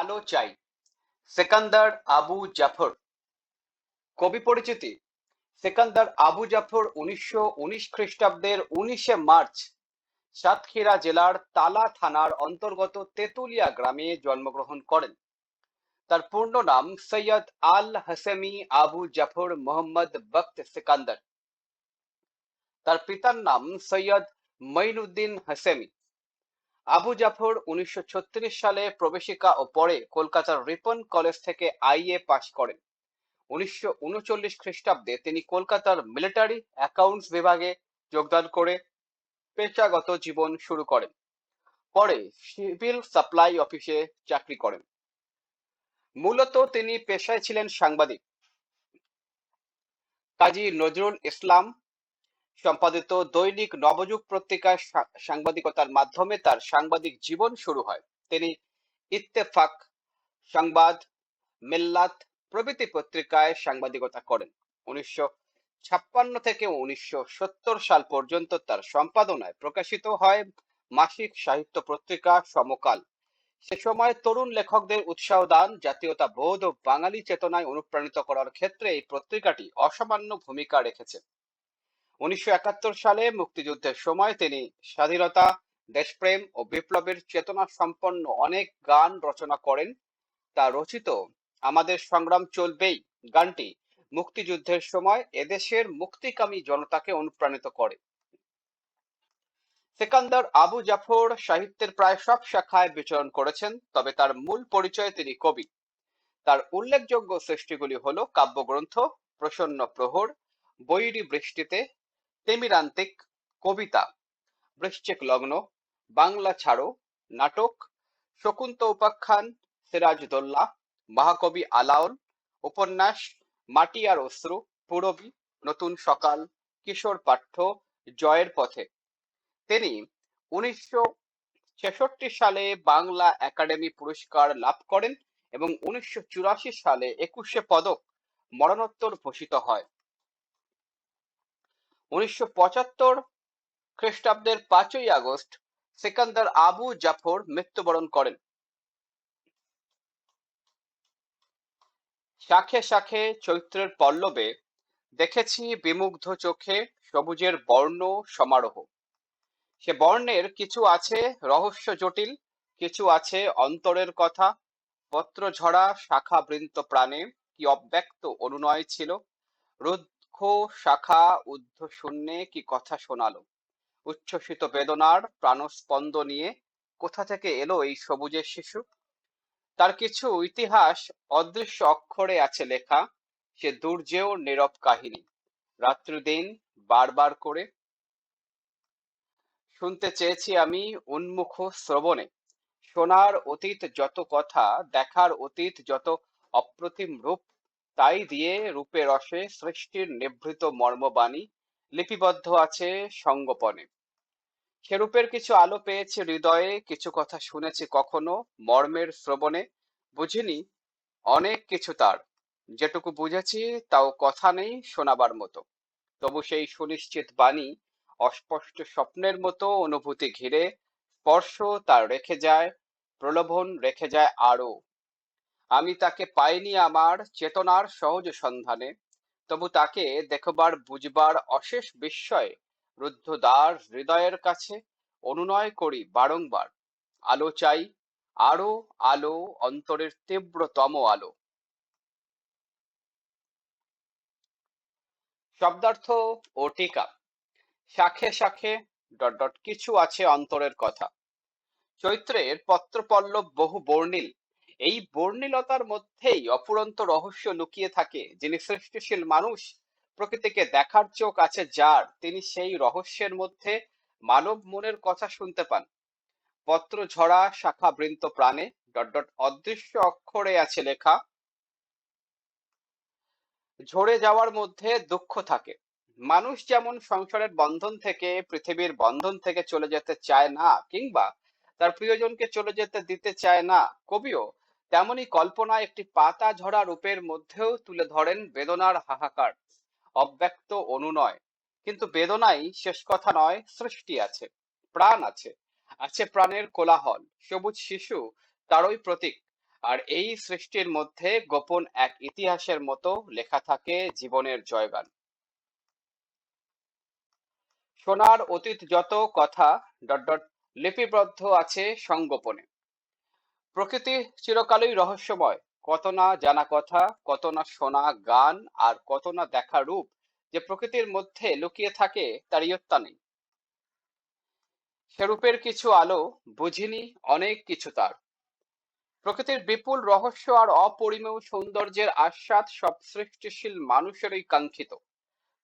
আলো চাই। সেকান্দার আবু জাফর। কবি পরিচিতি: সেকান্দার আবু জাফর 1919 খ্রিস্টাব্দের 19শে মার্চ সাতক্ষীরা জেলার তালা থানার অন্তর্গত তেতুলিয়া গ্রামে জন্মগ্রহণ করেন। তার পূর্ণ নাম সৈয়দ আল হাসেমি আবু জাফর মোহাম্মদ বখত সেকান্দার। তার পিতার নাম সৈয়দ মঈনুদ্দিন হাসেমি। আবু জাফর 1936 সালে প্রবেশিকা ও পরে কলকাতার রিপন কলেজ থেকে আইএ পাশ করেন। 1939 খ্রিস্টাব্দে তিনি কলকাতার মিলিটারি অ্যাকাউন্টস বিভাগে যোগদান করে পেশাগত জীবন শুরু করেন। পরে সিভিল সাপ্লাই অফিসে চাকরি করেন। মূলত তিনি পেশায় ছিলেন সাংবাদিক। কাজী নজরুল ইসলাম সম্পাদিত দৈনিক নবযুগ পত্রিকায় সাংবাদিকতার মাধ্যমে তার সাংবাদিক জীবন শুরু হয়। তিনি ইত্তেফাক, সংবাদ, মিল্লাত প্রভৃতি পত্রিকায় সাংবাদিকতা করেন। 1956 থেকে 1970 সাল পর্যন্ত তার সম্পাদনায় প্রকাশিত হয় মাসিক সাহিত্য পত্রিকা সমকাল। সে সময় তরুণ লেখকদের উৎসাহ দান, জাতীয়তা বোধ ও বাঙালি চেতনায় অনুপ্রাণিত করার ক্ষেত্রে এই পত্রিকাটি অসামান্য ভূমিকা রেখেছে। 1971 সালে মুক্তিযুদ্ধের সময় তিনি স্বাধীনতা, দেশপ্রেম ও বিপ্লবের চেতনা সম্পন্ন অনেক গান রচনা করেন। তার রচিত আমাদের সংগ্রাম চলবেই গানটি মুক্তিযুদ্ধের সময় এদেশের মুক্তিকামী জনতাকে অনুপ্রাণিত করে। সেকান্দার আবু জাফর সাহিত্যের প্রায় সব শাখায় বিচরণ করেছেন, তবে তার মূল পরিচয় তিনি কবি। তার উল্লেখযোগ্য সৃষ্টিগুলি হল কাব্যগ্রন্থ প্রসন্ন প্রহর, বৈরী বৃষ্টিতে, তিমিরান্তিক, কবিতা বৃশ্চিক লগ্ন, বাংলা ছাড়ো, নাটক শকুন্ত উপাখ্যান, সিরাজদৌল্লা, মহাকবি আলাওল, উপন্যাস মাটি আর অশ্রু, পূরবী, নতুন সকাল, কিশোর পাঠ্য, জয়ের পথে। তিনি 1966 সালে বাংলা একাডেমি পুরস্কার লাভ করেন এবং 1984 সালে 21শে পদক মরণোত্তর ঘোষিত হয়। 1975 খ্রিস্টাব্দের 5ই আগস্ট সেকান্দার আবু জাফর মৃত্যুবরণ করেন। শাখে শাখে চৈত্রের পল্লবে দেখেছি বিমুগ্ধ চোখে সবুজের বর্ণ সমারোহ। সে বর্ণের কিছু আছে রহস্য জটিল, কিছু আছে অন্তরের কথা। পত্র ঝরা শাখা বৃন্ত প্রাণে কি অব্যক্ত অনুনয় ছিল। রুক্ষ শাখা ঊর্ধ্ব শূন্যে কি কথা শোনালো। উচ্ছ্বসিত বেদনার প্রাণস্পন্দ নিয়ে কোথা থেকে এলো এই সবুজের শিশু। তার কিছু ইতিহাস অদৃশ্য অক্ষরে আছে লেখা, সে দুর্জেয় নীরব কাহিনী। রাত্রিদিন বারবার করে শুনতে চেয়েছি আমি উন্মুখ শ্রবণে। শোনার অতীত যত কথা, দেখার অতীত যত অপ্রতিম রূপ, তাই দিয়ে রূপে রসে সৃষ্টির নিভৃত মর্মবাণী লিপিবদ্ধ আছে সঙ্গোপনে। সে রূপের কিছু আলো পেয়েছি হৃদয়ে, কিছু কথা শুনেছি কখনো মর্মের শ্রবণে। বুঝিনি অনেক কিছু তার, যেটুকু বুঝেছি তাও কথা নেই শোনাবার মতো। তবু সেই সুনিশ্চিত বাণী অস্পষ্ট স্বপ্নের মতো অনুভূতি ঘিরে, স্পর্শ তার রেখে যায়, প্রলোভন রেখে যায় আরো। আমি তাকে পাইনি আমার চেতনার সহজ সন্ধানে, তবু তাকে দেখবার বুঝবার অশেষ বিস্ময়ে রুদ্ধ দ্বার হৃদয়ের কাছে অনুনয় করি বারংবার। আলো চাই, আরো আলো, অন্তরের তীব্রতম আলো। শব্দার্থ ও টিকা: শাখে শাখে কিছু আছে অন্তরের কথা। চৈত্রের পত্রপল্লব বহু বর্ণিল। এই বর্ণিলতার মধ্যেই অফুরন্ত রহস্য লুকিয়ে থাকে। যিনি সৃষ্টিশীল মানুষ, প্রকৃতিকে দেখার চোখ আছে যার, তিনি সেই রহস্যের মধ্যে মানব মনের কথা শুনতে পান। পত্র ঝরা শাখা বৃন্ত প্রাণে অদৃশ্য অক্ষরে আছে লেখা, ঝরে যাওয়ার মধ্যে দুঃখ থাকে। মানুষ যেমন সংসারের বন্ধন থেকে, পৃথিবীর বন্ধন থেকে চলে যেতে চায় না, কিংবা তার প্রিয়জনকে চলে যেতে দিতে চায় না, কবিও তেমনি কল্পনায় একটি পাতা ঝরা রূপের মধ্যেও তুলে ধরেন বেদনার হাহাকার, অব্যক্ত অনুনয়। কিন্তু বেদনাই শেষ কথা নয়, সৃষ্টি আছে, প্রাণ আছে, আছে প্রাণের কোলাহল। সবুজ শিশু তারই প্রতীক। আর এই সৃষ্টির মধ্যে গোপন এক ইতিহাসের মতো লেখা থাকে জীবনের জয়গান। সোনার অতীত যত কথা ডট ডট লিপিবদ্ধ আছে সংগোপনে। প্রকৃতি চিরকালই রহস্যময়, কত না জানা কথা, কত না শোনা গান, আর কত না দেখা রূপ যে প্রকৃতির মধ্যে লুকিয়ে থাকে তার ইয়ত্তা নেই। সে রূপের কিছু আলো বুঝিনি, অনেক কিছু তার। প্রকৃতির বিপুল রহস্য আর অপরিমেয় সৌন্দর্যের আস্বাদ সব সৃষ্টিশীল মানুষেরই কাঙ্ক্ষিত।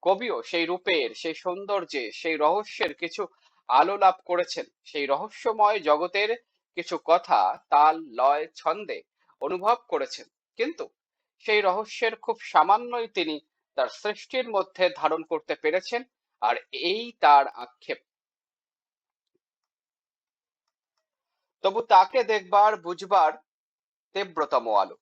কবিও সেই রূপের, সেই সৌন্দর্যে, সেই রহস্যের কিছু আলো লাভ করেছেন। সেই রহস্যময় জগতের কিছু কথা তাল লয় ছন্দে অনুভব করেছেন, কিন্তু সেই রহস্যের খুব সামান্যই তিনি তার সৃষ্টির মধ্যে ধারণ করতে পেরেছেন। আর এই তার আক্ষেপ। তবু তাকে দেখবার বুঝবার তীব্রতম আলো।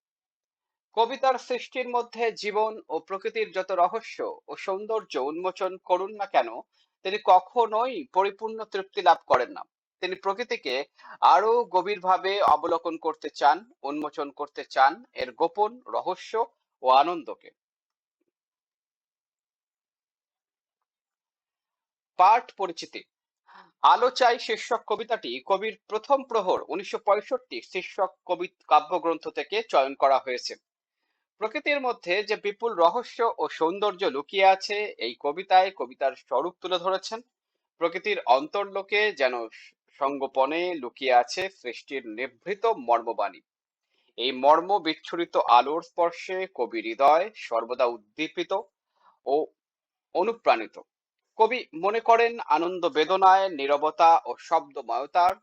কবিতার সৃষ্টির মধ্যে জীবন ও প্রকৃতির যত রহস্য ও সৌন্দর্য উন্মোচন করুন না কেন, তিনি কখনোই পরিপূর্ণ তৃপ্তি লাভ করেন না। তিনি প্রকৃতিকে আরো গভীরভাবে অবলোকন করতে চান, উন্মোচন করতে চান এর গোপন রহস্য ও আনন্দকে। পাঠ পরিচিতি। আলো চাই শীর্ষক কবিতাটি কবির প্রথম প্রহর 1965 শীর্ষক কবি কাব্যগ্রন্থ থেকে চয়ন করা হয়েছে। প্রকৃতির মধ্যে যে বিপুল রহস্য ও সৌন্দর্য লুকিয়ে আছে, এই কবিতায় কবিতার স্বরূপ তুলে ধরেছেন। প্রকৃতির অন্তর্লোকে যেন সঙ্গোপনে লুকিয়ে আছে সৃষ্টির নিভৃত মর্মবাণী। এই মর্ম বিচ্ছুরিত আলোর স্পর্শে কবি হৃদয় সর্বদা উদ্দীপিত ও অনুপ্রাণিত। কবি মনে করেন আনন্দ বেদনায়, নীরবতা ও শব্দময়তার,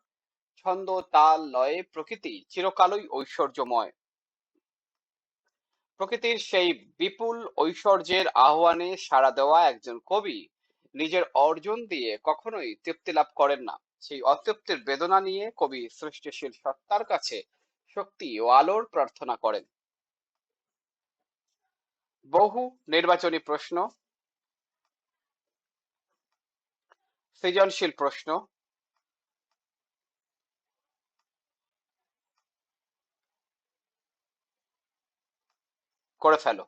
ছন্দ তাল লয়ে প্রকৃতি চিরকালই ঐশ্বর্যময়। প্রকৃতির সেই বিপুল ঐশ্বর্যের আহ্বানে সাড়া দেওয়া একজন কবি নিজের অর্জন দিয়ে কখনোই তৃপ্তি লাভ করেন না। সেই অতৃপ্তির বেদনা নিয়ে কবি সৃষ্টিশীল সত্তার কাছে শক্তি ও আলোর প্রার্থনা করেন। বহু নির্বাচনী প্রশ্ন, সৃজনশীল প্রশ্ন করে ফেলো।